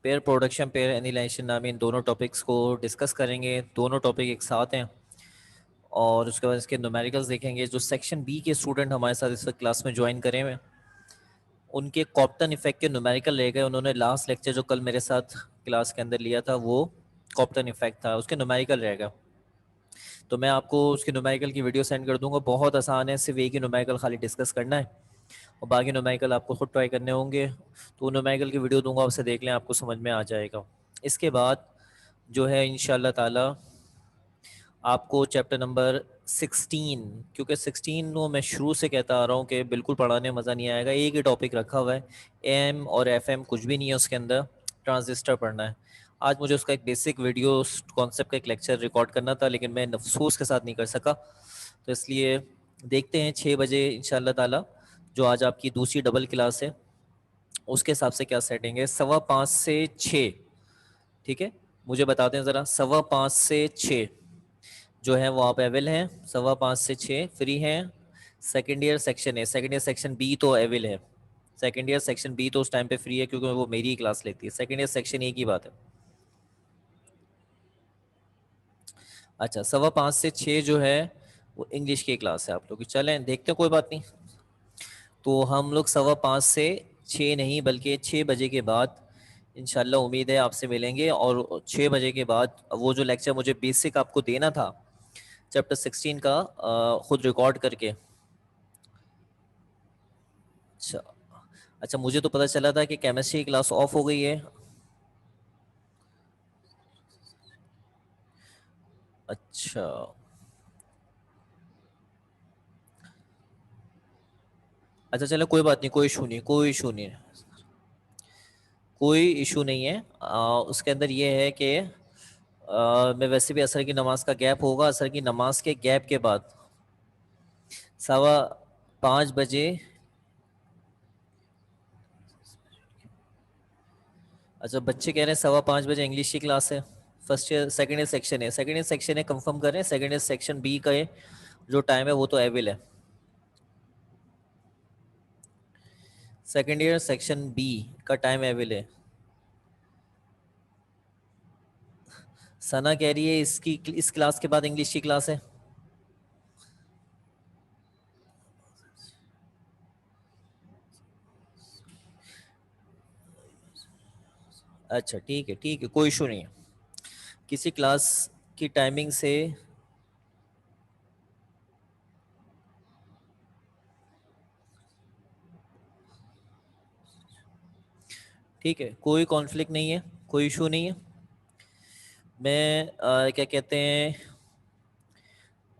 Pair production, pair एनिलाइजेशन नामी इन दोनों topics को डिस्कस करेंगे। दोनों टॉपिक एक साथ हैं और उसके बाद इसके न्यूमेरिकल्स देखेंगे। जो सेक्शन बी के स्टूडेंट हमारे साथ इस वक्त क्लास में ज्वाइन करें हुए, उनके कॉप्टन इफेक्ट के न्यूमेरिकल रह गए। उन्होंने लास्ट लेक्चर जो कल मेरे साथ क्लास के अंदर लिया था वो कॉप्टन इफेक्ट था, उसके न्यूमेरिकल रह गया। तो मैं आपको उसके न्यूमेरिकल की वीडियो सेंड कर दूंगा। बहुत आसान है, सिर्फ एक ही न्यूमेरिकल खाली डिस्कस करना है और बाकी न्यूमेरिकल आपको खुद ट्राई करने होंगे। तो न्यूमेरिकल की वीडियो दूंगा, उसे देख लें, आपको समझ में आ जाएगा। इसके बाद जो है इंशाल्लाह ताला आपको चैप्टर नंबर 16, क्योंकि 16 वो मैं शुरू से कहता आ रहा हूँ कि बिल्कुल पढ़ाने में मज़ा नहीं आएगा। एक ही टॉपिक रखा हुआ है, एम और एफएम कुछ भी नहीं है उसके अंदर, ट्रांजिस्टर पढ़ना है। आज मुझे उसका एक बेसिक वीडियो कॉन्सेप्ट का एक लेक्चर रिकॉर्ड करना था, लेकिन मैं अफसोस के साथ नहीं कर सका। तो इसलिए देखते हैं 6 बजे इंशाल्लाह ताला, जो आज आपकी दूसरी डबल क्लास है, उसके हिसाब से क्या सेटिंग है। 5:15 से 6, ठीक है, मुझे बताते हैं ज़रा। 5:15 से 6 जो है वो आप अवेल हैं। 5:15 से 6 फ्री हैं। सेकेंड ईयर सेक्शन है, सेकेंड ईयर सेक्शन बी तो अवेल है। सेकेंड ईयर सेक्शन बी तो उस टाइम पे फ्री है क्योंकि वो मेरी ही क्लास लेती है। सेकेंड ईयर सेक्शन एक ही बात है। अच्छा, 5:15 से 6 जो है वो इंग्लिश की क्लास है आप लोग की। चलें देखते हैं, कोई बात नहीं। तो हम लोग 5:15 से 6 नहीं बल्कि 6 बजे के बाद इंशाल्लाह उम्मीद है आपसे मिलेंगे। और 6 बजे के बाद वो जो लेक्चर मुझे बेसिक आपको देना था चैप्टर 16 का, खुद रिकॉर्ड करके। अच्छा अच्छा, मुझे तो पता चला था कि केमिस्ट्री की क्लास ऑफ हो गई है। अच्छा अच्छा, चलो कोई बात नहीं, कोई इशू नहीं, कोई इशू नहीं, कोई इशू नहीं है। उसके अंदर ये है कि मैं वैसे भी असर की नमाज का गैप होगा, असर की नमाज के गैप के बाद 5:15 बजे। अच्छा, बच्चे कह रहे हैं 5:15 बजे इंग्लिश की क्लास है। First year second year section है, सेकेंड ईयर सेक्शन है, कंफर्म करें। सेकेंड ईयर सेक्शन बी का जो टाइम है वो तो अवेल है। सेकेंड ईयर सेक्शन बी का टाइम अवेल है। सना कह रही है इसकी इस क्लास के बाद इंग्लिश की क्लास है। अच्छा ठीक है, कोई इशू नहीं है किसी क्लास की टाइमिंग से। ठीक है, कोई कॉन्फ्लिक्ट नहीं है, कोई इशू नहीं है। मैं क्या कहते हैं,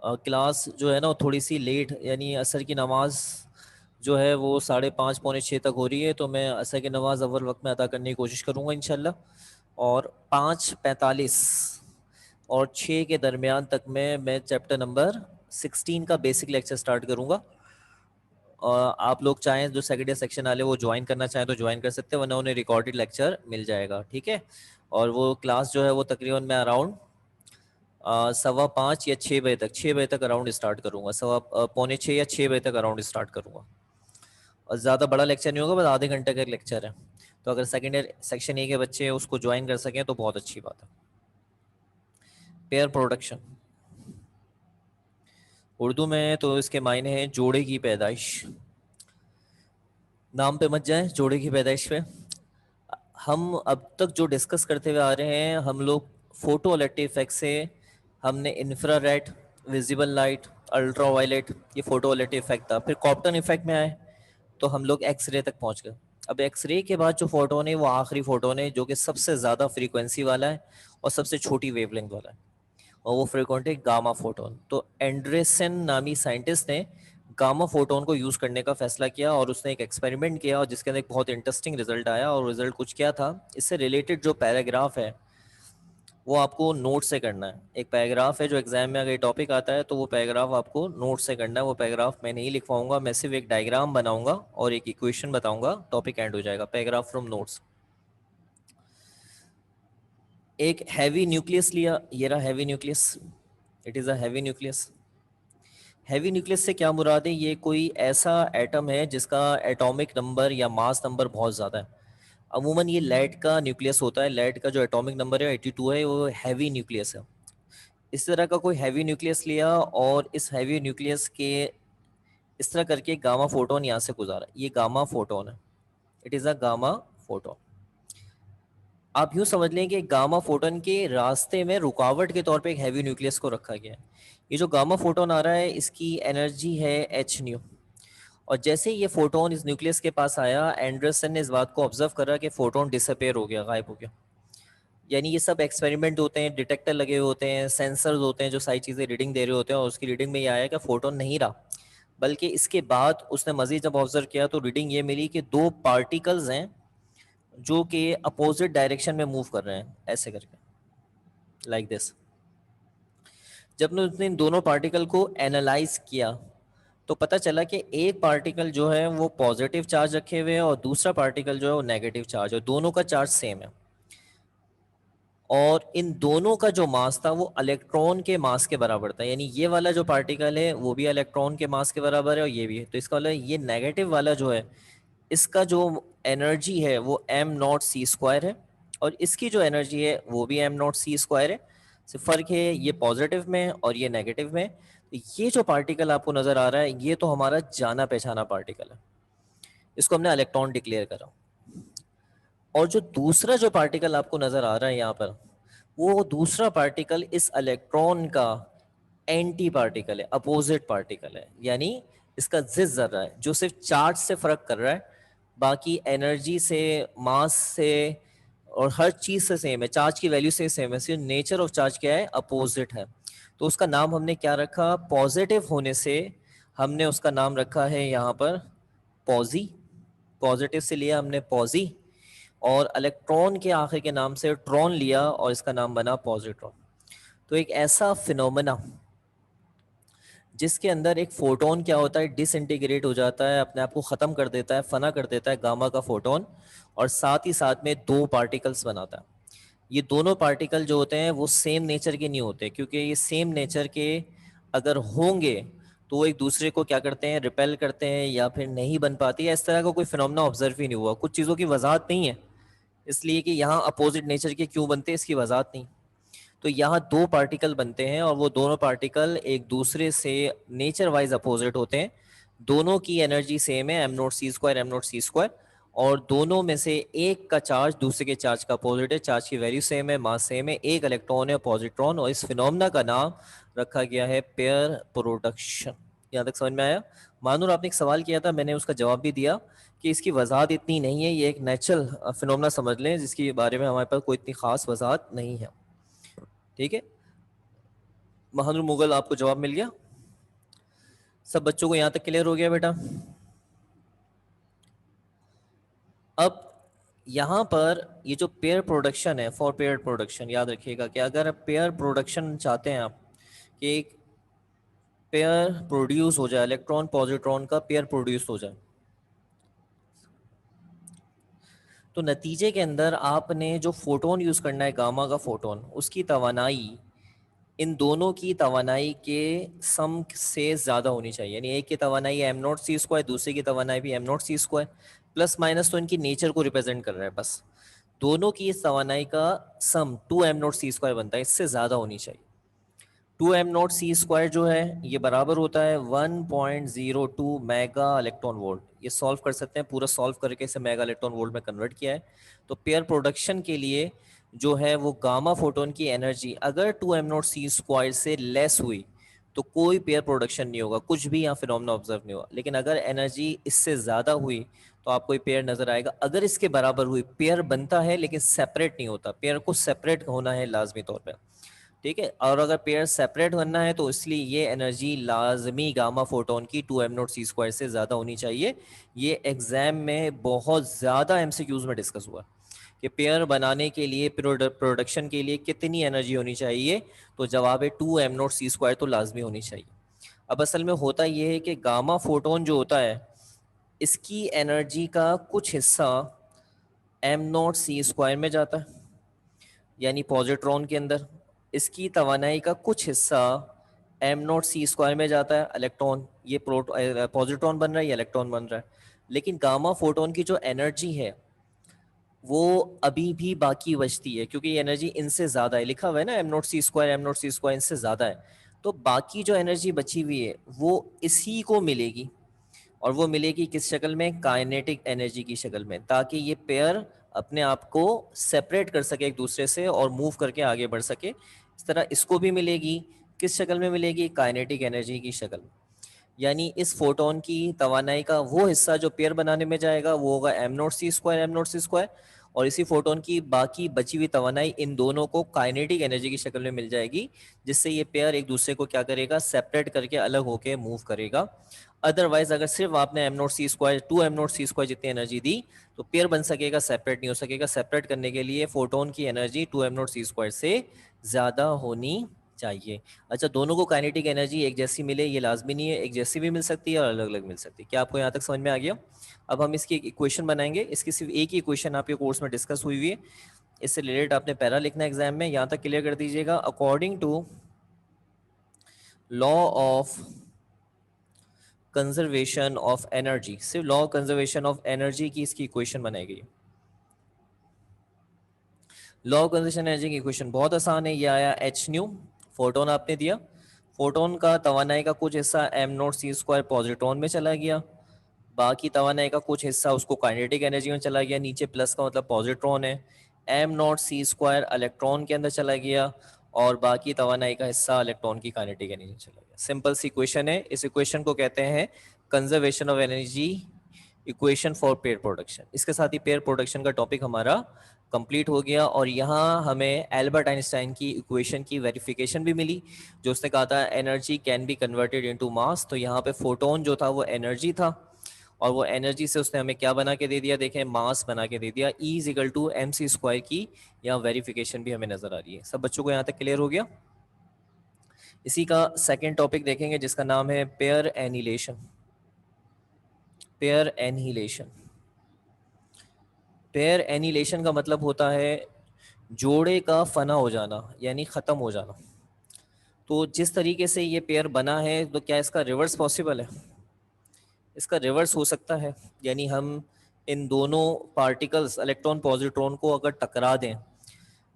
क्लास जो है ना वो थोड़ी सी लेट, यानी असर की नमाज जो है वो 5:30 पौने 6 तक हो रही है। तो मैं असर की नमाज अव्वल वक्त में अदा करने की कोशिश करूँगा इंशाल्लाह। और 5:45 और 6 के दरमियान तक में मैं चैप्टर नंबर 16 का बेसिक लेक्चर स्टार्ट करूँगा। और आप लोग चाहें जो सेकेंड ईयर सेक्शन वाले वो ज्वाइन करना चाहें तो ज्वाइन कर सकते हैं, वरना उन्हें रिकॉर्डेड लेक्चर मिल जाएगा, ठीक है। और वो क्लास जो है वो तकरीबन मैं अराउंड 5:15 या 6 बजे तक, 6 बजे तक अराउंड स्टार्ट करूँगा। पौने 6 या 6 बजे तक अराउंड स्टार्ट करूँगा। और ज़्यादा बड़ा लेक्चर नहीं होगा, बस आधे घंटे का एक लेक्चर है। तो अगर सेकेंड ईयर सेक्शन ए के बच्चे उसको ज्वाइन कर सकें तो बहुत अच्छी बात है। पेयर प्रोडक्शन उर्दू में तो इसके मायने हैं जोड़े की पैदाइश। नाम पे मत जाए, जोड़े की पैदाइश पे। हम अब तक जो डिस्कस करते हुए आ रहे हैं, हम लोग फोटो इलेक्ट्रिक इफेक्ट से हमने infrared, visible light, ultra violet, ये फोटो इलेक्ट्रिक इफेक्ट था। फिर कॉप्टन इफेक्ट में आए तो हम लोग एक्सरे तक पहुंच गए। अब एक्सरे के बाद जो फोटोन है वो आखिरी फोटोन है जो कि सबसे ज़्यादा फ्रीक्वेंसी वाला है और सबसे छोटी वेवलेंथ वाला है, और वो फ्रीक्वेंट है गामा फोटोन। तो एंड्रेसन नामी साइंटिस्ट ने गामा फोटोन को यूज़ करने का फैसला किया और उसने एक एक्सपेरिमेंट किया और जिसके अंदर एक बहुत इंटरेस्टिंग रिजल्ट आया। और रिजल्ट कुछ क्या था, इससे रिलेटेड जो पैराग्राफ है वो आपको नोट से करना है। एक पैराग्राफ है जो एग्जाम में अगर टॉपिक आता है तो वो पैराग्राफ आपको नोट से करना है। वो पैराग्राफ मैं नहीं लिखवाऊंगा, मैं सिर्फ एक डायग्राम बनाऊंगा और एक इक्वेशन बताऊंगा, टॉपिक एंड हो जाएगा। Paragraph from notes. एक हैवी न्यूक्लियस लिया, ये रहा heavy nucleus, it is a heavy nucleus. Heavy nucleus से क्या मुराद है, ये कोई ऐसा एटम है जिसका एटॉमिक नंबर या मास नंबर बहुत ज़्यादा है। अमूमन ये लेड का न्यूक्लियस होता है, लेड का जो एटॉमिक नंबर है 82 है, वो हैवी न्यूक्लियस है। इस तरह का कोई हैवी न्यूक्लियस लिया और इस हैवी न्यूक्लियस के इस तरह करके गामा फोटोन यहाँ से गुजारा, ये गामा फोटोन है, it is a gamma photon. आप यूँ समझ लें कि गामा फोटोन के रास्ते में रुकावट के तौर पे एक हैवी न्यूक्लियस को रखा गया है। ये जो गामा फोटोन आ रहा है इसकी एनर्जी है एच न्यू, और जैसे ही ये फोटोन इस न्यूक्लियस के पास आया, एंडरसन ने इस बात को ऑब्जर्व करा कि फोटोन डिसअपेयर हो गया, गायब हो गया। यानी ये सब एक्सपेरिमेंट होते हैं, डिटेक्टर लगे हुए होते हैं, सेंसर्स होते हैं जो सारी चीज़ें रीडिंग दे रहे होते हैं, और उसकी रीडिंग में ये आया कि फोटोन नहीं रहा। बल्कि इसके बाद उसने मज़ीद जब ऑब्जर्व किया तो रीडिंग ये मिली कि दो पार्टिकल्स हैं जो कि अपोजिट डायरेक्शन में मूव कर रहे हैं, ऐसे करके, लाइक दिस। जब उसने इन दोनों पार्टिकल को एनालाइज किया तो पता चला कि एक पार्टिकल जो है वो पॉजिटिव चार्ज रखे हुए है और दूसरा पार्टिकल जो है वो नेगेटिव चार्ज है, दोनों का चार्ज सेम है। और इन दोनों का जो मास था वो इलेक्ट्रॉन के मास के बराबर था, यानी ये वाला जो पार्टिकल है वो भी इलेक्ट्रॉन के मास के बराबर है और ये भी है। तो इसका मतलब ये नेगेटिव वाला जो है इसका जो एनर्जी है वो एम नॉट सी स्क्वायर है, और इसकी जो एनर्जी है वो भी एम नॉट सी स्क्वायर है। सिर्फ फर्क है ये पॉजिटिव में और ये नेगेटिव में। तो ये जो पार्टिकल आपको नजर आ रहा है ये तो हमारा जाना पहचाना पार्टिकल है, इसको हमने इलेक्ट्रॉन डिक्लेयर करा। और जो दूसरा जो पार्टिकल आपको नजर आ रहा है यहाँ पर, वो दूसरा पार्टिकल इस इलेक्ट्रॉन का एंटी पार्टिकल है, अपोजिट पार्टिकल है। यानी इसका जिस जर्रा है जो सिर्फ चार्ज से फर्क कर रहा है, बाकी एनर्जी से, मास से और हर चीज से सेम है, चार्ज की वैल्यू से सेम है, सिर्फ नेचर ऑफ चार्ज क्या है, अपोजिट है। तो उसका नाम हमने क्या रखा, पॉजिटिव होने से हमने उसका नाम रखा है यहाँ पर पॉजी, पॉजिटिव से लिया हमने पॉजी, और इलेक्ट्रॉन के आखिर के नाम से ट्रॉन लिया और इसका नाम बना पॉजिट्रॉन। तो एक ऐसा फिनोमेना जिसके अंदर एक फोटोन क्या होता है, डिसइंटीग्रेट हो जाता है, अपने आप को ख़त्म कर देता है, फना कर देता है गामा का फोटोन, और साथ ही साथ में दो पार्टिकल्स बनाता है। ये दोनों पार्टिकल जो होते हैं वो सेम नेचर के नहीं होते, क्योंकि ये सेम नेचर के अगर होंगे तो वो एक दूसरे को क्या करते हैं, रिपेल करते हैं या फिर नहीं बन पाती है। इस तरह का कोई फिनोमेना ऑब्जर्व ही नहीं हुआ, कुछ चीज़ों की वजाहत नहीं है, इसलिए कि यहाँ अपोजिट नेचर के क्यों बनते हैं इसकी वजाहत नहीं। तो यहाँ दो पार्टिकल बनते हैं और वो दोनों पार्टिकल एक दूसरे से नेचर वाइज अपोजिट होते हैं, दोनों की एनर्जी सेम है, M naught C square M naught C square, और दोनों में से एक का चार्ज दूसरे के चार्ज का अपोजिट है, चार्ज की वैल्यू सेम है, मास सेम है, एक इलेक्ट्रॉन है पॉजिट्रॉन। और इस फिनोमेना का नाम रखा गया है पेयर प्रोडक्शन। यहाँ तक समझ में आया? मानूर, आपने एक सवाल किया था, मैंने उसका जवाब भी दिया कि इसकी वजाहत इतनी नहीं है, ये एक नेचुरल फिनोमेना समझ लें जिसके बारे में हमारे पास कोई इतनी खास वजाहत नहीं है। ठीक है महानुर मुगल, आपको जवाब मिल गया? सब बच्चों को यहाँ तक क्लियर हो गया बेटा? अब यहाँ पर ये जो पेयर प्रोडक्शन है, फॉर पेयर प्रोडक्शन, याद रखिएगा कि अगर पेयर प्रोडक्शन चाहते हैं आप कि एक पेयर प्रोड्यूस हो जाए, इलेक्ट्रॉन पॉजिट्रॉन का पेयर प्रोड्यूस हो जाए, तो नतीजे के अंदर आपने जो फोटोन यूज करना है, गामा का फोटोन, उसकी तवानाई इन दोनों की तवानाई के सम से ज़्यादा होनी चाहिए। यानी एक की तवानाई एम नॉट सी स्क्वायर, दूसरे की तवानाई भी M not C square, plus minus तो इनकी नेचर को रिप्रेजेंट कर रहा है बस। दोनों की इस तवानाई का sum two M not C square बनता है, इससे ज़्यादा होनी चाहिए। Two M not C square जो है ये बराबर होता है 1.02 मेगा इलेक्ट्रॉन वोल्ट। ये सॉल्व कर सकते हैं, पूरा सॉल्व करके इसे मेगा इलेक्ट्रॉन वोल्ट में कन्वर्ट किया है। तो पेयर प्रोडक्शन के लिए जो है वो गामा फोटोन की एनर्जी अगर two M not C square से लेस हुई तो कोई पेयर प्रोडक्शन नहीं होगा, कुछ भी यहाँ फिनोमेना ऑब्जर्व नहीं होगा। लेकिन अगर एनर्जी इससे ज़्यादा हुई तो आपको ये पेयर नजर आएगा। अगर इसके बराबर हुई, पेयर बनता है लेकिन सेपरेट नहीं होता, पेयर को सेपरेट होना है लाजमी तौर पर। ठीक है, और अगर पेयर सेपरेट बनना है तो इसलिए ये एनर्जी लाजमी गामा फोटोन की two M naught C square से ज़्यादा होनी चाहिए। ये एग्जाम में बहुत ज़्यादा एमसीक्यूज में डिस्कस हुआ कि पेयर बनाने के लिए, प्रोडक्शन के लिए कितनी एनर्जी होनी चाहिए, तो जवाब है two M naught C square तो लाजमी होनी चाहिए। अब असल में होता यह है कि गामा फोटोन जो होता है इसकी एनर्जी का कुछ हिस्सा एम नोट सी स्क्वायर में जाता है, यानी पॉजिट्रॉन के अंदर। इसकी तवानाई का कुछ हिस्सा एम नॉट सी स्क्वायर में जाता है, इलेक्ट्रॉन, ये पॉजिट्रॉन बन रहा है, ये इलेक्ट्रॉन बन रहा है। लेकिन गामा फोटोन की जो एनर्जी है वो अभी भी बाकी बचती है, क्योंकि ये एनर्जी इनसे ज़्यादा है, लिखा हुआ है ना M not C square, M not C square इनसे ज़्यादा है। तो बाकी जो एनर्जी बची हुई है वो इसी को मिलेगी, और वो मिलेगी किस शक्ल में, काइनेटिक एनर्जी की शक्ल में, ताकि ये पेयर अपने आप को सेपरेट कर सके एक दूसरे से और मूव करके आगे बढ़ सके। इस तरह इसको भी मिलेगी, किस शक्ल में मिलेगी, काइनेटिक एनर्जी की शक्ल में। यानी इस फोटोन की तवानाई का वो हिस्सा जो पेयर बनाने में जाएगा वो होगा M not C square, M not C square, और इसी फोटोन की बाकी बची हुई तवानाई इन दोनों को काइनेटिक एनर्जी की शक्ल में मिल जाएगी, जिससे ये पेयर एक दूसरे को क्या करेगा, सेपरेट करके अलग होके मूव करेगा। अदरवाइज अगर सिर्फ आपने M not C square, two M not C square जितनी एनर्जी दी तो पेयर बन सकेगा, सेपरेट नहीं हो सकेगा। सेपरेट करने के लिए फोटोन की energy two M not C square से ज़्यादा होनी चाहिए। अच्छा, दोनों को काइनेटिक एनर्जी एक जैसी मिले ये लाजमी नहीं है, एक जैसी भी मिल सकती है और अलग अलग मिल सकती है। क्या आपको यहाँ तक समझ में आ गया? अब हम इसकी एक इक्वेशन बनाएंगे। इसकी सिर्फ एक ही इक्वेशन आपके कोर्स में डिस्कस हुई हुई है, इससे रिलेटेड आपने पैरा लिखना है एग्जाम में, यहाँ तक क्लियर कर दीजिएगा। According to law of conservation of energy, सिर्फ law of conservation of energy की इसकी इक्वेशन बनाई गई। लॉ ऑफ कंजर्वेशन एनर्जी की इक्वेशन बहुत आसान है, ये आया एच न्यू, फोटोन आपने दिया, फोटोन का तवानाई का कुछ हिस्सा M not C square positron में चला गया, बाकी तवानाई का कुछ हिस्सा उसको काइनेटिक एनर्जी में चला गया, नीचे प्लस का मतलब पॉजिट्रॉन है, M not C square electron के अंदर चला गया, और बाकी तवानाई का हिस्सा इलेक्ट्रॉन की काइनेटिक एनर्जी में चला गया। सिंपल सी इक्वेशन है, इस इक्वेशन को कहते हैं conservation of energy equation for pair production. इसके साथ ही पेयर प्रोडक्शन का टॉपिक हमारा कंप्लीट हो गया, और यहाँ हमें एल्बर्ट आइंस्टाइन की इक्वेशन की वेरिफिकेशन भी मिली, जो उसने कहा था energy can be converted into mass. तो यहाँ पे फोटोन जो था वो एनर्जी था, और वो एनर्जी से उसने हमें क्या बना के दे दिया, देखें मास बना के दे दिया, E is equal to M C square की यहाँ वेरिफिकेशन भी हमें नजर आ रही है। सब बच्चों को यहाँ तक क्लियर हो गया? इसी का सेकेंड टॉपिक देखेंगे जिसका नाम है pair annihilation. Pair annihilation, pair annihilation का मतलब होता है जोड़े का फना हो जाना, यानी ख़त्म हो जाना। तो जिस तरीके से ये पेयर बना है, तो क्या इसका रिवर्स पॉसिबल है? इसका रिवर्स हो सकता है, यानी हम इन दोनों पार्टिकल्स इलेक्ट्रॉन पॉजिट्रॉन को अगर टकरा दें,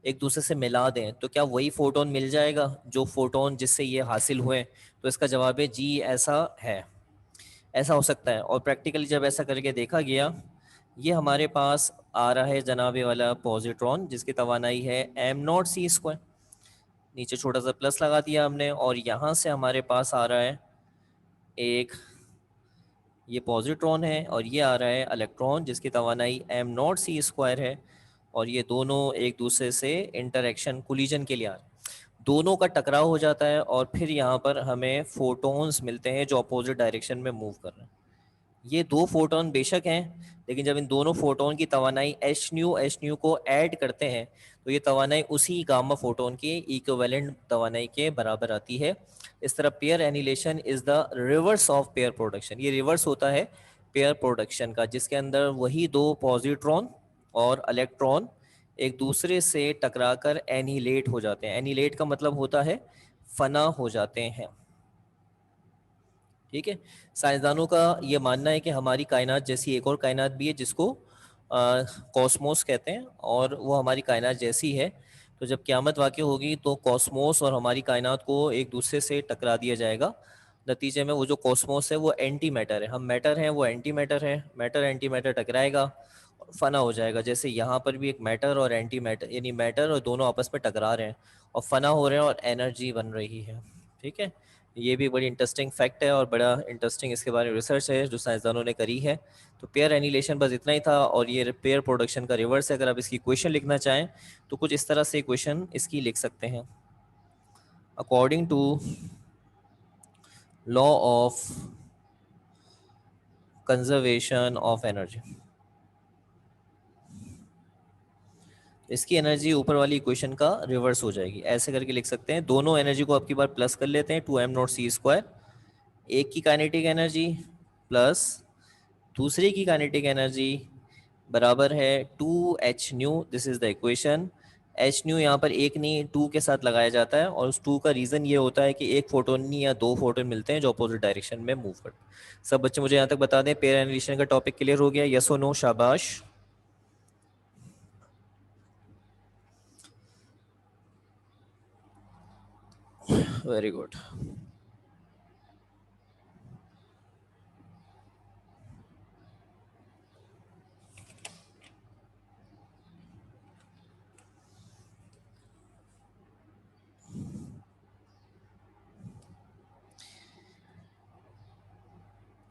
एक दूसरे से मिला दें, तो क्या वही फोटोन मिल जाएगा जो फोटोन जिससे ये हासिल हुए? तो इसका जवाब है जी, ऐसा है, ऐसा हो सकता है। और प्रैक्टिकली जब ऐसा करके देखा गया, ये हमारे पास आ रहा है जनाबे वाला पॉजिट्रॉन जिसकी तवानाई है एम नॉट सी स्क्वायर, नीचे छोटा सा प्लस लगा दिया हमने, और यहाँ से हमारे पास आ रहा है एक ये पॉजिट्रॉन है, और ये आ रहा है इलेक्ट्रॉन जिसकी तवानाई एम नॉट सी स्क्वायर है, और ये दोनों एक दूसरे से इंटरेक्शन कोलिजन के लिए आ रहे हैं, दोनों का टकराव हो जाता है, और फिर यहाँ पर हमें फोटोन्स मिलते हैं जो अपोजिट डायरेक्शन में मूव कर रहे हैं। ये दो फोटोन बेशक हैं, लेकिन जब इन दोनों फोटोन की तवानाई एच न्यू को ऐड करते हैं, तो ये तवानाई उसी गामा फोटोन के इक्विवेलेंट तवानाई के बराबर आती है। इस तरह pair annihilation is the reverse of pair production, ये रिवर्स होता है पेयर प्रोडक्शन का, जिसके अंदर वही दो पॉजिट्रॉन और इलेक्ट्रॉन एक दूसरे से टकराकर एनिलेट हो जाते हैं। एनिलेट का मतलब होता है फना हो जाते हैं। ठीक है, साइंसदानों का ये मानना है कि हमारी कायनात जैसी एक और कायनात भी है जिसको कॉस्मोस कहते हैं, और वो हमारी कायनात जैसी है। तो जब क़यामत वाक़ई होगी तो कॉस्मोस और हमारी कायनात को एक दूसरे से टकरा दिया जाएगा। नतीजे में वो जो कॉस्मोस है वो एंटी मैटर है, हम मैटर हैं, वो एंटी मैटर है, मैटर एंटी मैटर टकराएगा और फना हो जाएगा। जैसे यहाँ पर भी एक मैटर और एंटी मैटर, यानी मैटर और दोनों आपस में टकरा रहे हैं और फना हो रहे हैं और एनर्जी बन रही है। ठीक है, ये भी बड़ी इंटरेस्टिंग फैक्ट है और बड़ा इंटरेस्टिंग इसके बारे में रिसर्च है जो साइंसदानों ने करी है। तो पेयर एनिलेशन बस इतना ही था, और ये पेयर प्रोडक्शन का रिवर्स है। अगर आप इसकी इक्वेशन लिखना चाहें तो कुछ इस तरह से इक्वेशन इसकी लिख सकते हैं। According to law of conservation of energy, इसकी एनर्जी ऊपर वाली इक्वेशन का रिवर्स हो जाएगी। ऐसे करके लिख सकते हैं, दोनों एनर्जी को आपकी बार प्लस कर लेते हैं, two M not C square, एक की काइनेटिक एनर्जी प्लस दूसरे की काइनेटिक एनर्जी बराबर है two H nu. This is the equation. H nu यहाँ पर एक नहीं टू के साथ लगाया जाता है, और उस टू का रीज़न ये होता है कि एक फोटोन नहीं या दो फोटोन मिलते हैं जो अपोजिट डायरेक्शन में मूव करते हैं। सब बच्चे मुझे यहाँ तक बता दें, पेयर एनिलेशन का टॉपिक क्लियर हो गया? यस और नो? शाबाश। Very good.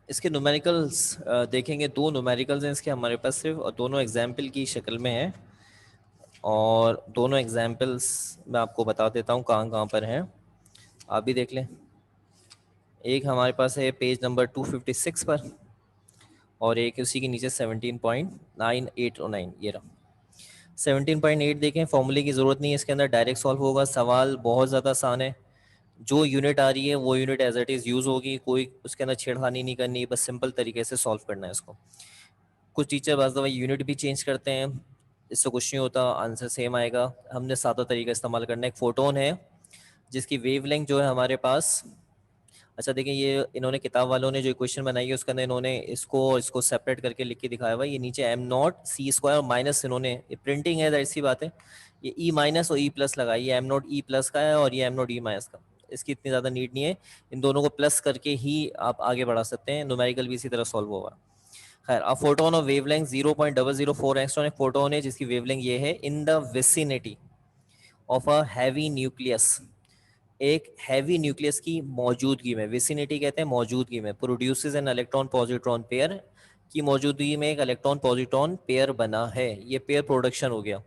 इसके न्यूमेरिकल्स देखेंगे, दो न्यूमेरिकल्स हैं इसके हमारे पास सिर्फ, और दोनों एग्जाम्पल की शक्ल में है, और दोनों एग्जाम्पल्स मैं आपको बता देता हूँ कहाँ कहाँ पर हैं, आप भी देख लें। एक हमारे पास है पेज नंबर 256 पर, और एक उसी के नीचे 17.989, ये रहा 17.8। देखें, फॉर्मूले की ज़रूरत नहीं है इसके अंदर, डायरेक्ट सॉल्व होगा। सवाल बहुत ज़्यादा आसान है, जो यूनिट आ रही है वो unit as it is use होगी, कोई उसके अंदर छेड़खानी नहीं करनी, बस सिंपल तरीके से सॉल्व करना है इसको। कुछ टीचर बाज़ दफ़ा यूनिट भी चेंज करते हैं, इससे कुछ नहीं होता, आंसर सेम आएगा। हमने सादा तरीका इस्तेमाल करना है। एक फोटोन है जिसकी वेवलेंथ जो है हमारे पास, अच्छा देखिए, ये इन्होंने किताब वालों ने जो इक्वेशन बनाई है उसके अंदर इन्होंने इसको इसको सेपरेट करके लिख के दिखाया हुआ है। ये नीचे एम नॉट सी स्क्वायर और माइनस, इन्होंने ये प्रिंटिंग है ऐसी बात है, ये ई माइनस और ई प्लस लगाई, ये एम नॉट ई प्लस का है और ये एम नॉट ई माइनस का। इसकी इतनी ज़्यादा नीड नहीं है, इन दोनों को प्लस करके ही आप आगे बढ़ा सकते हैं, न्यूमेरिकल भी इसी तरह सॉल्व होगा। खैर, अब फोटोन ऑफ वेवलेंथ 0.004 एंगस्ट्रॉन एक फोटोन है जिसकी वेवलेंथ ये है, in the vicinity of a heavy nucleus, एक हैवी न्यूक्लियस की मौजूदगी में, विसिनिटी कहते हैं मौजूदगी में, produces an electron positron pair, की मौजूदगी में एक इलेक्ट्रॉन पॉजिट्रॉन पेयर बना है, ये पेयर प्रोडक्शन हो गया।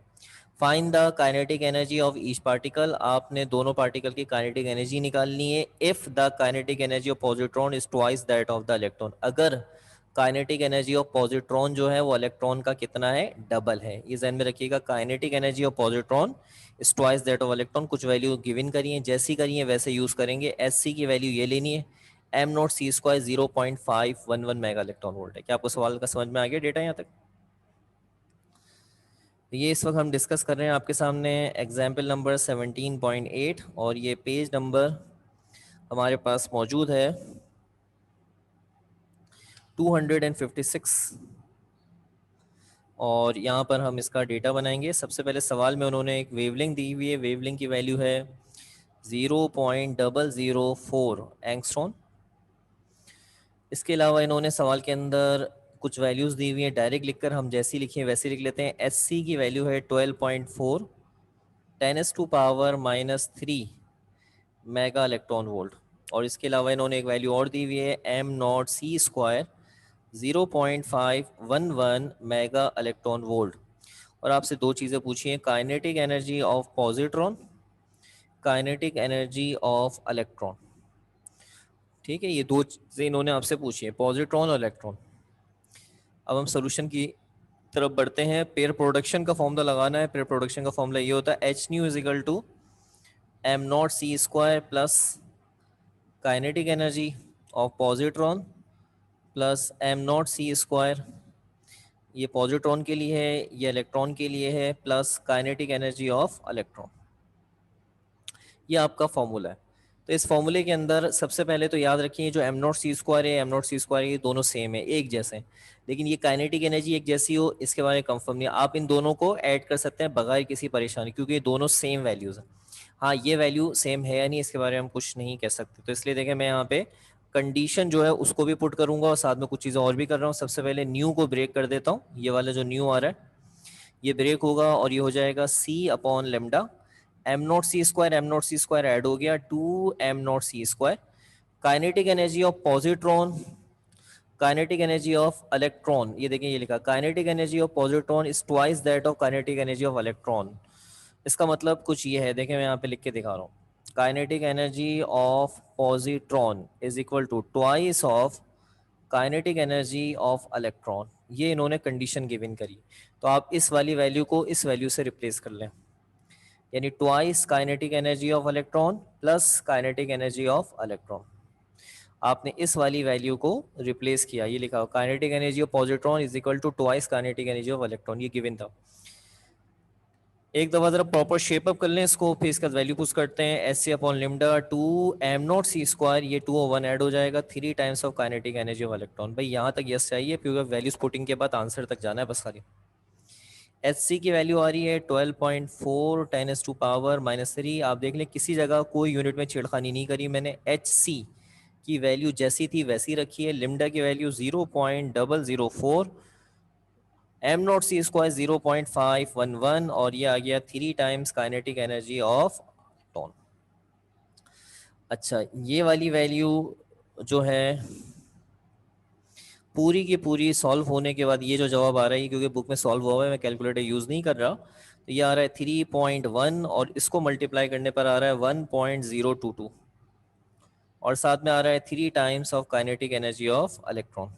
Find the kinetic energy of each particle, आपने दोनों पार्टिकल की काइनेटिक एनर्जी निकालनी है। If the kinetic energy of positron is twice that of the electron, अगर काइनेटिक एनर्जी ऑफ पॉजिट्रॉन जो है वो इलेक्ट्रॉन का कितना है, डबल है। ये ध्यान में रखिएगा, kinetic energy of positron is twice that of electron. कुछ वैल्यू गिवन करिए, जैसी करिए वैसे यूज करेंगे। एस सी की वैल्यू ये लेनी है, M not C square 0.511 mega electron volt है। क्या आपको सवाल का समझ में आ गया डेटा यहाँ तक? ये इस वक्त हम डिस्कस कर रहे हैं आपके सामने एग्जाम्पल नंबर 17.8, और ये पेज नंबर हमारे पास मौजूद है 256, और यहाँ पर हम इसका डेटा बनाएंगे। सबसे पहले सवाल में उन्होंने एक वेवलेंथ दी हुई है, वेवलेंथ की वैल्यू है 0.004 एंगस्ट्रॉन। इसके अलावा इन्होंने सवाल के अंदर कुछ वैल्यूज़ दी हुई हैं, डायरेक्ट लिखकर हम जैसी लिखी वैसे लिख लेते हैं। एस सी की वैल्यू है 12.4 10⁻³ मेगा इलेक्ट्रॉन वोल्ट, और इसके अलावा इन्होंने एक वैल्यू और दी हुई है, M not C square 0.511 mega electron volt. और आपसे दो चीज़ें पूछी हैं, kinetic energy of positron, kinetic energy of electron. ठीक है, ये दो चीज़ें इन्होंने आपसे पूछी है, पॉजिट्रॉन और इलेक्ट्रॉन। अब हम सोल्यूशन की तरफ बढ़ते हैं। पेयर प्रोडक्शन का फॉर्मूला लगाना है। पेयर प्रोडक्शन का फॉर्मूला ये होता है, H nu is equal to M not C square plus kinetic energy of positron plus M not C square, ये पॉजिट्रॉन के लिए है, ये इलेक्ट्रॉन के लिए है, plus kinetic energy of electron. ये आपका फॉर्मूला है। तो इस फॉर्मूले के अंदर सबसे पहले तो याद रखिए, जो एम नॉट सी स्क्वायर है, एम नॉट सी स्क्वायर, ये दोनों सेम है, एक जैसे हैं, लेकिन ये काइनेटिक एनर्जी एक जैसी हो इसके बारे में कंफर्म नहीं। आप इन दोनों को ऐड कर सकते हैं बगैर किसी परेशानी, क्योंकि ये दोनों सेम वैल्यूज़ हैं। हाँ, ये वैल्यू सेम है या नहीं इसके बारे में हम कुछ नहीं कह सकते, तो इसलिए देखें मैं यहाँ पे कंडीशन जो है उसको भी पुट करूंगा और साथ में कुछ चीज़ें और भी कर रहा हूँ। सबसे पहले न्यू को ब्रेक कर देता हूँ, ये वाला जो न्यू आ रहा है ये ब्रेक होगा और ये हो जाएगा C upon lambda, M not C square add हो गया 2 m0 c²। Kinetic energy of positron, kinetic energy of electron, ये देखें ये लिखा, kinetic energy of positron is twice that of kinetic energy of electron. इसका मतलब कुछ ये है, देखें मैं यहाँ पे लिख के दिखा रहा हूँ, kinetic energy of positron is equal to twice of kinetic energy of electron. ये इन्होंने कंडीशन गिवन करी, तो आप इस वाली वैल्यू को इस वैल्यू से रिप्लेस कर लें, यानी twice kinetic energy of electron plus kinetic energy of electron. आपने इस वाली वैल्यू को रिप्लेस किया, ये लिखा kinetic energy of positron is equal to twice kinetic energy of electron, ये गिवन था। एक दफा जरा प्रॉपर शेप अप कर लें इसको, फिर इसका वैल्यू पुश करते हैं, S C upon लिमडा 2 m0 c², ये 2 और 1 ऐड हो जाएगा 3 times of kinetic energy of electron. भाई यहाँ तक यस चाहिए, क्योंकि वैल्यूज पुटिंग के बाद आंसर तक जाना है बस खाली। एच सी की वैल्यू आ रही है 12.4 10⁻³ आप देख लें किसी जगह कोई यूनिट में छेड़खानी नहीं करी मैंने। एच सी की वैल्यू जैसी थी वैसी रखी है। लिम्डा की value 0.004, M not C square 0.511 और ये आ गया 3 times kinetic energy of electron. अच्छा ये वाली वैल्यू जो है पूरी की पूरी सॉल्व होने के बाद ये जो जवाब आ रहा है, क्योंकि बुक में सॉल्व हुआ है मैं कैलकुलेटर यूज़ नहीं कर रहा, तो ये आ रहा है 3.1 और इसको मल्टीप्लाई करने पर आ रहा है 1.022 और साथ में आ रहा है 3 times of kinetic energy of electron.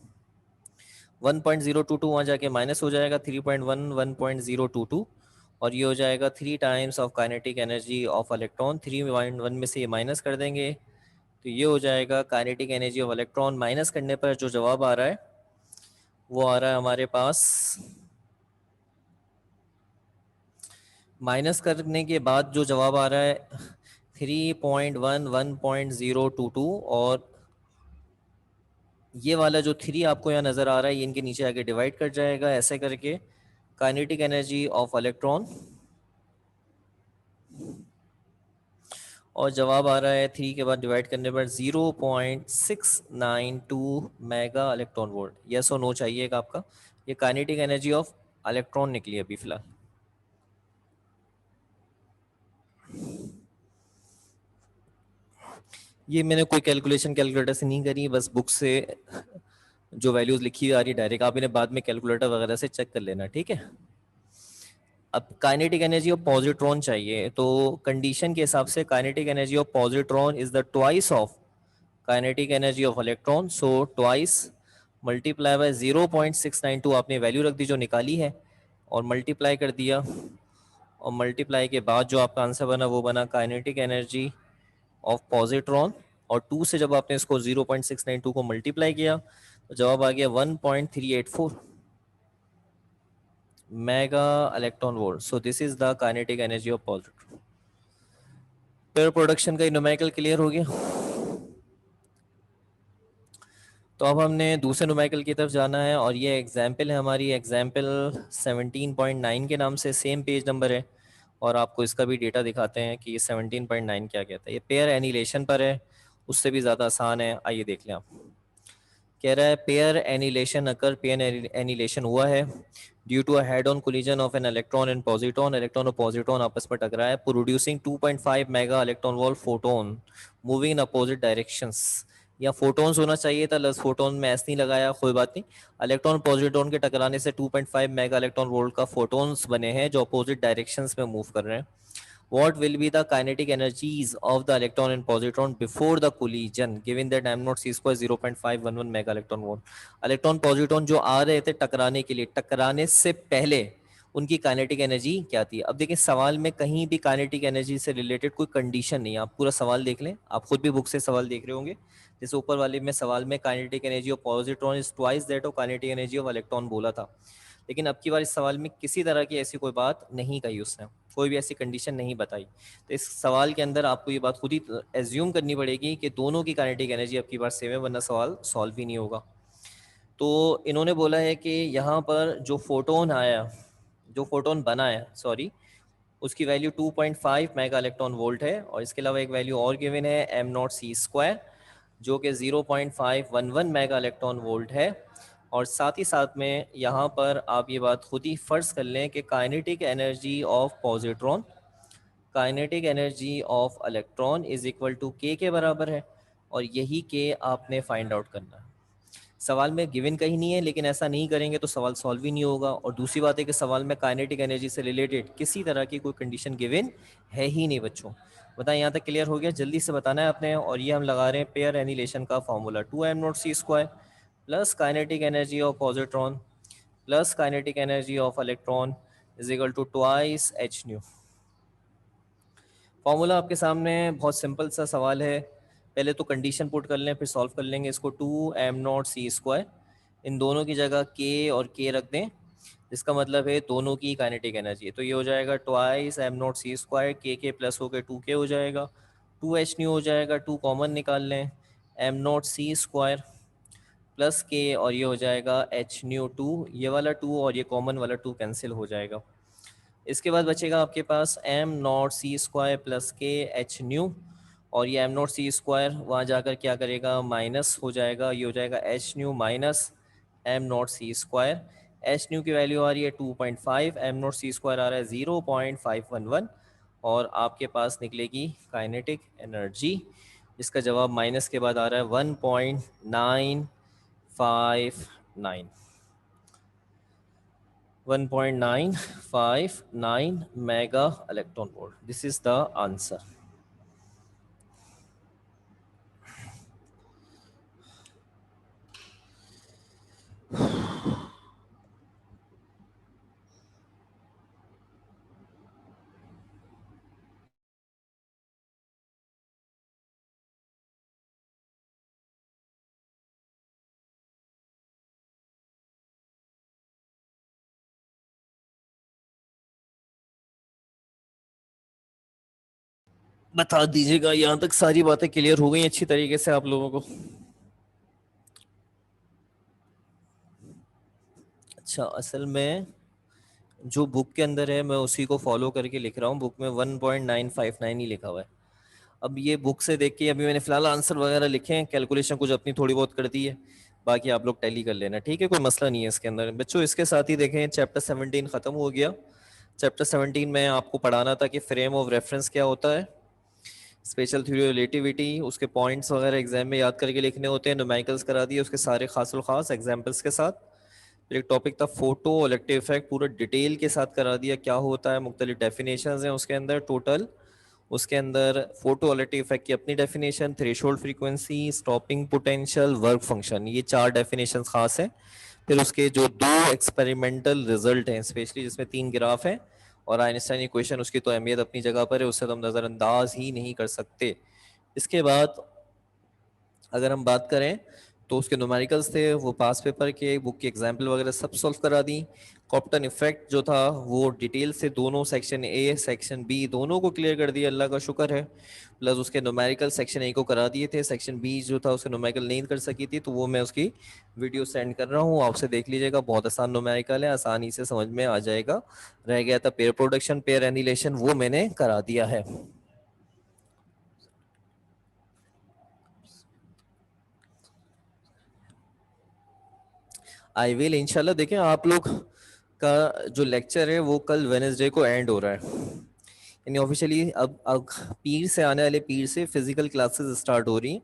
1.022 वहाँ जाके माइनस हो जाएगा 3.1 1.022 और ये हो जाएगा 3 times of kinetic energy of electron. 3.1 में से ये माइनस कर देंगे तो ये हो जाएगा kinetic energy of electron. Minus करने पर जो जवाब आ रहा है वो आ रहा है हमारे पास, माइनस करने के बाद जो जवाब आ रहा है 3.1 1.022 और ये वाला जो 3 आपको यहाँ नज़र आ रहा है ये इनके नीचे आके डिवाइड कर जाएगा ऐसे करके। काइनेटिक एनर्जी ऑफ इलेक्ट्रॉन और जवाब आ रहा है 3 के बाद डिवाइड करने पर 0.692 मेगा इलेक्ट्रॉन वोल्ट। यस और नो चाहिएगा आपका। ये काइनेटिक एनर्जी ऑफ इलेक्ट्रॉन निकली अभी फिलहाल। ये मैंने कोई कैलकुलेशन कैलकुलेटर से नहीं करी, बस बुक से जो वैल्यूज लिखी आ रही है डायरेक्ट, आप इन्हें बाद में कैलकुलेटर वगैरह से चेक कर लेना, ठीक है। अब काइनेटिक एनर्जी ऑफ पॉजिट्रॉन चाहिए, तो कंडीशन के हिसाब से kinetic energy of positron is the twice of kinetic energy of electron, so twice multiply by 0.692 आपने वैल्यू रख दी जो निकाली है और मल्टीप्लाई कर दिया और मल्टीप्लाई के बाद जो आपका आंसर बना वो बना काइनेटिक एनर्जी ऑफ पॉजिट्रॉन और 2 से जब आपने इसको 0.692 को मल्टीप्लाई किया तो जवाब आ गया 1.384 mega electron volt. So this is the kinetic energy of positron. Pair production का न्यूमेरिकल क्लियर हो गया। तो अब हमने दूसरे न्यूमेरिकल की तरफ जाना है और ये एग्जाम्पल है हमारी एग्जाम्पल 17.9 के नाम से, सेम पेज नंबर है और आपको इसका भी डेटा दिखाते हैं कि ये 17.9 क्या कहता है। ये पेयर एनिलेशन पर है, उससे भी ज़्यादा आसान है, आइए देख लें आप। कह रहा है pair annihilation occur, pair annihilation हुआ है due to a head on collision of an electron and positron. Electron और पॉजिट्रॉन आपस में टकराए, producing 2.5 mega electron volt photon moving in opposite directions. या फोटोन्स होना चाहिए था, लस फोटोन में ऐसे नहीं लगाया, कोई बात नहीं। इलेक्ट्रॉन पॉजिट्रॉन के टकराने से 2.5 मेगा इलेक्ट्रॉन वोल्ट का फोटोन्स बने हैं जो अपोजिट डायरेक्शंस में मूव कर रहे हैं। What will be the kinetic energies of the electron and positron before the collision given that m naught c square 0.511 mega electron volt। Electron positron जो आ रहे थे टकराने के लिए, टकराने से पहले उनकी काइनेटिक एनर्जी क्या थी। अब देखिए सवाल में कहीं भी काइनेटिक एनर्जी से रिलेटेड कोई कंडीशन नहीं है, आप पूरा सवाल देख लें, आप खुद भी बुक से सवाल देख रहे होंगे। जैसे ऊपर वाले में सवाल में kinetic energy of positron is twice that of kinetic energy of electron बोला था, लेकिन अब की बार इस सवाल में किसी तरह की ऐसी कोई बात नहीं कही उसने, कोई भी ऐसी कंडीशन नहीं बताई। तो इस सवाल के अंदर आपको ये बात खुद ही एज्यूम करनी पड़ेगी कि दोनों की काइनेटिक एनर्जी अब की बार सेम है, वरना सवाल सॉल्व ही नहीं होगा। तो इन्होंने बोला है कि यहाँ पर जो फोटोन आया, जो फोटोन बना है सॉरी, उसकी वैल्यू 2.5 मेगा इलेक्ट्रॉन वोल्ट है और इसके अलावा एक वैल्यू और गिवन है एम नॉट सी स्क्वायर जो कि 0.511 मेगा इलेक्ट्रॉन वोल्ट है। और साथ ही साथ में यहाँ पर आप ये बात खुद ही फर्ज कर लें कि kinetic energy of positron, kinetic energy of electron is equal to के बराबर है और यही के आपने फाइंड आउट करना है। सवाल में गिवन कहीं नहीं है, लेकिन ऐसा नहीं करेंगे तो सवाल सॉल्व ही नहीं होगा। और दूसरी बात है कि सवाल में काइनेटिक एनर्जी से रिलेटेड किसी तरह की कोई कंडीशन गिवन है ही नहीं बच्चों। बताएं यहाँ तक क्लियर हो गया, जल्दी से बताना है आपने। और ये हम लगा रहे हैं पेयर एनिलेशन का formula 2m not C square plus kinetic energy of positron plus kinetic energy of electron is equal to twice H nu. Formula आपके सामने, बहुत सिंपल सा सवाल है। पहले तो कंडीशन पुट कर लें फिर सॉल्व कर लेंगे इसको। 2m0c², इन दोनों की जगह k और k रख दें, इसका मतलब है दोनों की काइनेटिक एनर्जी। तो ये हो जाएगा ट्वाइस m0c², k प्लस होकर 2k हो जाएगा, 2h न्यू हो जाएगा, 2 कॉमन निकाल लें, m0c² प्लस k और ये हो जाएगा h न्यू 2, ये वाला 2 और ये कॉमन वाला 2 कैंसिल हो जाएगा। इसके बाद बचेगा आपके पास M not C square plus K H nu, और ये एम नॉट सी स्क्वायर वहाँ जाकर क्या करेगा, माइनस हो जाएगा, ये हो जाएगा H nu minus M not C square. H nu की वैल्यू आ रही है 2.5, एम नॉट सी स्क्वायर आ रहा है 0.511, और आपके पास निकलेगी काइनेटिक एनर्जी, जिसका जवाब माइनस के बाद आ रहा है 1.959, 1.959 mega electron volt. This is the answer. बता दीजिएगा यहाँ तक सारी बातें क्लियर हो गई अच्छी तरीके से आप लोगों को? अच्छा, असल में जो बुक के अंदर है मैं उसी को फॉलो करके लिख रहा हूँ। बुक में 1.959 ही लिखा हुआ है। अब ये बुक से देख के अभी मैंने फिलहाल आंसर वगैरह लिखे हैं, कैलकुलेशन कुछ अपनी थोड़ी बहुत कर दी है, बाकी आप लोग टैली कर लेना, ठीक है, कोई मसला नहीं है इसके अंदर। बच्चों इसके साथ ही देखें चैप्टर 17 खत्म हो गया। चैप्टर 17 में आपको पढ़ाना था कि फ्रेम ऑफ रेफरेंस क्या होता है, स्पेशल थ्योरी रिलेटिविटी, उसके पॉइंट्स वगैरह एग्जाम में याद करके लिखने होते हैं, न्यूमेरिकल्स करा दिए उसके सारे खास खास एग्जाम्पल्स के साथ। फिर एक टॉपिक था फोटो इलेक्ट्रिक इफेक्ट, पूरा डिटेल के साथ करा दिया क्या होता है, मुख्तलिफ डेफिनेशंस हैं उसके अंदर टोटल। उसके अंदर फोटो इलेक्ट्रिक इफेक्ट की अपनी definition, threshold frequency, stopping potential, work function, ये 4 डेफिनेशन खास हैं। फिर उसके जो 2 एक्सपेरिमेंटल रिजल्ट हैं स्पेशली, जिसमें 3 ग्राफ हैं, और आइंस्टाइन इक्वेशन, उसकी तो अहमियत अपनी जगह पर है, उससे तो हम नज़रअंदाज ही नहीं कर सकते। इसके बाद अगर हम बात करें तो उसके न्यूमेरिकल्स थे, वो पास पेपर के बुक के एग्जाम्पल वगैरह सब सॉल्व करा दी। कॉप्टन इफेक्ट जो था वो डिटेल से दोनों सेक्शन ए सेक्शन बी दोनों को क्लियर कर दिया, अल्लाह का शुक्र है। प्लस उसके न्यूमेरिकल सेक्शन ए को करा दिए थे, सेक्शन बी जो था उसके न्यूमेरिकल नहीं कर सकी थी, तो वो मैं उसकी वीडियो सेंड कर रहा हूँ, आपसे देख लीजिएगा। बहुत आसान न्यूमेरिकल है, आसानी से समझ में आ जाएगा। रह गया था पेयर प्रोडक्शन पेयर एनिलेशन, वो मैंने करा दिया है। आई विल इंशाल्लाह। देखें आप लोग का जो लेक्चर है वो कल वेनेसडे को एंड हो रहा है, यानी ऑफिशियली अब पीर से आने वाले पीर से फिजिकल क्लासेस स्टार्ट हो रही हैं,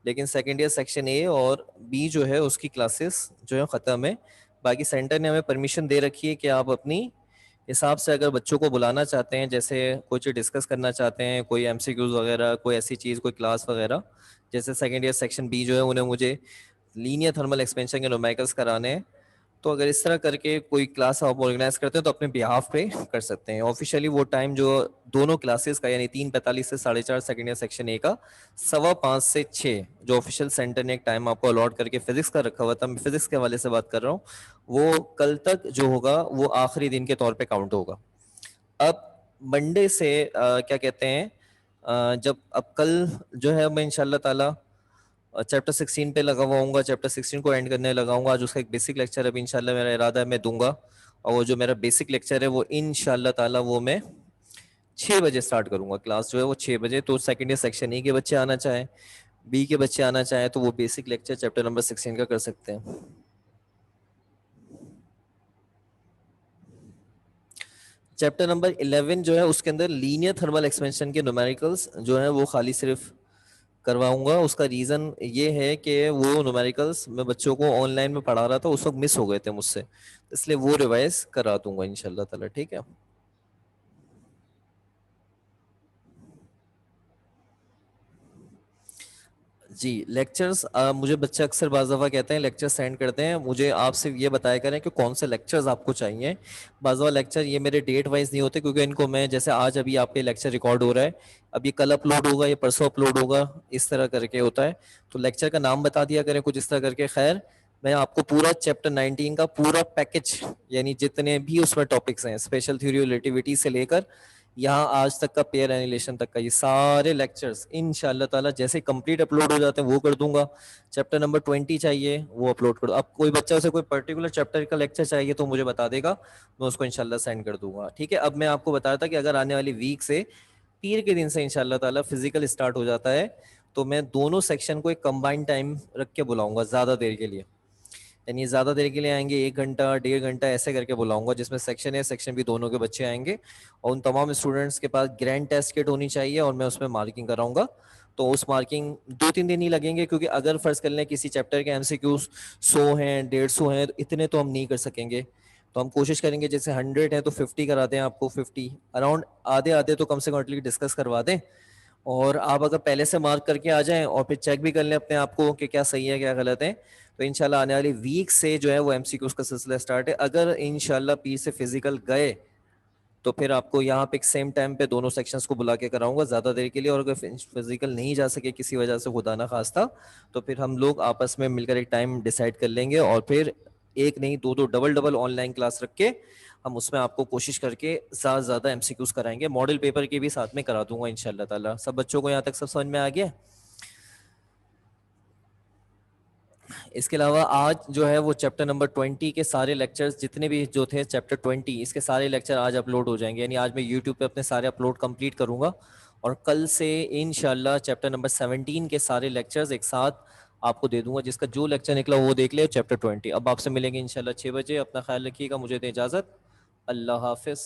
लेकिन सेकेंड ईयर सेक्शन ए और बी जो है उसकी क्लासेस जो है ख़त्म है। बाकी सेंटर ने हमें परमिशन दे रखी है कि आप अपनी हिसाब से अगर बच्चों को बुलाना चाहते हैं, जैसे कोई चीज़ डिस्कस करना चाहते हैं, कोई एमसीक्यूज वगैरह, कोई ऐसी चीज़, कोई क्लास वगैरह, जैसे सेकेंड ईयर सेक्शन बी जो है उन्हें मुझे लीनियर थर्मल एक्सपेंशन के न्यूमेरिकल्स कराने हैं, तो अगर इस तरह करके कोई क्लास आप ऑर्गेनाइज करते हैं तो अपने बिहाफ पे कर सकते हैं। ऑफिशियली वो टाइम जो दोनों क्लासेस का, यानी 3:45 से 4:30 सेकेंड ईयर सेक्शन ए का, 5:15 से 6 जो ऑफिशियल सेंटर ने एक टाइम आपको अलॉट करके फिजिक्स का रखा हुआ था, मैं फिजिक्स के हवाले से बात कर रहा हूँ, वो कल तक जो होगा वो आखिरी दिन के तौर पे काउंट होगा। अब मंडे से क्या कहते हैं, जब अब कल जो है मैं इंशाल्लाह ताला चैप्टर 16 पे लगा हुआ हूँ, चैप्टर 16 को एंड करने लगाऊंगा। आज उसका एक बेसिक लेक्चर अभी इंशाल्लाह मेरा इरादा है मैं दूंगा, और वो जो मेरा बेसिक लेक्चर है वो इंशाल्लाह ताला वो मैं 6 बजे स्टार्ट करूंगा। क्लास जो है वो 6 बजे, तो सेकंड ईयर सेक्शन ए के बच्चे आना चाहें, बी के बच्चे आना चाहें, तो वो बेसिक लेक्चर चैप्टर नंबर 16 का कर सकते हैं। चैप्टर नंबर 11 जो है उसके अंदर लीनियर थर्मल एक्सपेंशन के न्यूमेरिकल्स जो है वो खाली सिर्फ करवाऊंगा। उसका रीजन ये है कि वो न्यूमेरिकल्स मैं बच्चों को ऑनलाइन में पढ़ा रहा था, उस वक्त मिस हो गए थे मुझसे, इसलिए वो रिवाइज करा दूंगा इंशाल्लाह ताला, ठीक है। जी लेक्चर्स, मुझे बच्चे अक्सर बाज़ दफ़ा कहते हैं लेक्चर सेंड करते हैं, मुझे आपसे ये बताया करें कि कौन से लेक्चर्स आपको चाहिए। बाज़ दफ़ा लेक्चर ये मेरे डेट वाइज नहीं होते, क्योंकि इनको मैं, जैसे आज अभी आपके लेक्चर रिकॉर्ड हो रहा है, अब ये कल अपलोड होगा, ये परसों अपलोड होगा, इस तरह करके होता है, तो लेक्चर का नाम बता दिया करें कुछ इस तरह करके। खैर, मैं आपको पूरा चैप्टर 19 का पूरा पैकेज, यानी जितने भी उसमें टॉपिक्स हैं, स्पेशल थ्योरी रिलेटिविटी से लेकर यहाँ आज तक का पेयर एनिलेशन तक का ये सारे लेक्चर्स इंशाल्लाह ताला जैसे कंप्लीट अपलोड हो जाते हैं वो कर दूंगा। चैप्टर नंबर 20 चाहिए वो अपलोड कर दो। अब कोई बच्चा उसे कोई पर्टिकुलर चैप्टर का लेक्चर चाहिए तो मुझे बता देगा, मैं उसको इंशाल्लाह सेंड कर दूंगा। ठीक है, अब मैं आपको बता रहा था कि अगर आने वाली वीक से पीर के दिन से इंशाल्लाह ताला फिजिकल स्टार्ट हो जाता है तो मैं दोनों सेक्शन को एक कंबाइंड टाइम रख के बुलाऊंगा ज़्यादा देर के लिए। यानी ज़्यादा देर के लिए आएंगे, 1 घंटा 1.5 घंटा ऐसे करके बुलाऊंगा, जिसमें सेक्शन ए सेक्शन बी दोनों के बच्चे आएंगे और उन तमाम स्टूडेंट्स के पास ग्रैंड टेस्ट किट होनी चाहिए और मैं उसमें मार्किंग कराऊंगा। तो उस मार्किंग 2-3 दिन ही लगेंगे, क्योंकि अगर फर्ज कर लें किसी चैप्टर के एमसीक्यूज 100 हैं 150 हैं तो इतने तो हम नहीं कर सकेंगे। तो हम कोशिश करेंगे जैसे 100 है तो 50 करा दें आपको, 50 अराउंड आधे आधे तो कम से कम एटलीस्ट डिस्कस करवा दें। और आप अगर पहले से मार्क करके आ जाएं और फिर चेक भी कर लें अपने आप को कि क्या सही है क्या गलत है, तो इंशाल्लाह आने वाली वीक से जो है वो एमसीक्यूज का सिलसिला स्टार्ट है। अगर इंशाल्लाह पी से फिजिकल गए तो फिर आपको यहाँ पे एक सेम टाइम पे दोनों सेक्शंस को बुला के कराऊंगा ज़्यादा देर के लिए। और अगर फिजिकल नहीं जा सके किसी वजह से, खुदा ना खास्ता, तो फिर हम लोग आपस में मिलकर एक टाइम डिसाइड कर लेंगे और फिर एक नहीं दो दो डबल डबल ऑनलाइन क्लास रख के हम उसमें आपको कोशिश करके ज़्यादा से ज़्यादा एमसीक्यूज कराएंगे। मॉडल पेपर के भी साथ में करा दूंगा इंशाल्लाह ताला। सब बच्चों को यहाँ तक सब समझ में आ गया? इसके अलावा आज जो है वो चैप्टर नंबर 20 के सारे लेक्चर्स जितने भी जो थे चैप्टर 20 इसके सारे लेक्चर आज अपलोड हो जाएंगे। यानी आज मैं यूट्यूब पे अपने सारे अपलोड कंप्लीट करूंगा और कल से इंशाल्लाह चैप्टर नंबर 17 के सारे लेक्चर्स एक साथ आपको दे दूंगा। जिसका जो लेक्चर निकला वो देख ले चैप्टर 20। अब आपसे मिलेंगे इंशाल्लाह 6 बजे। अपना ख्याल रखिएगा, मुझे दें इजाज़त। अल्लाह हाफिज़।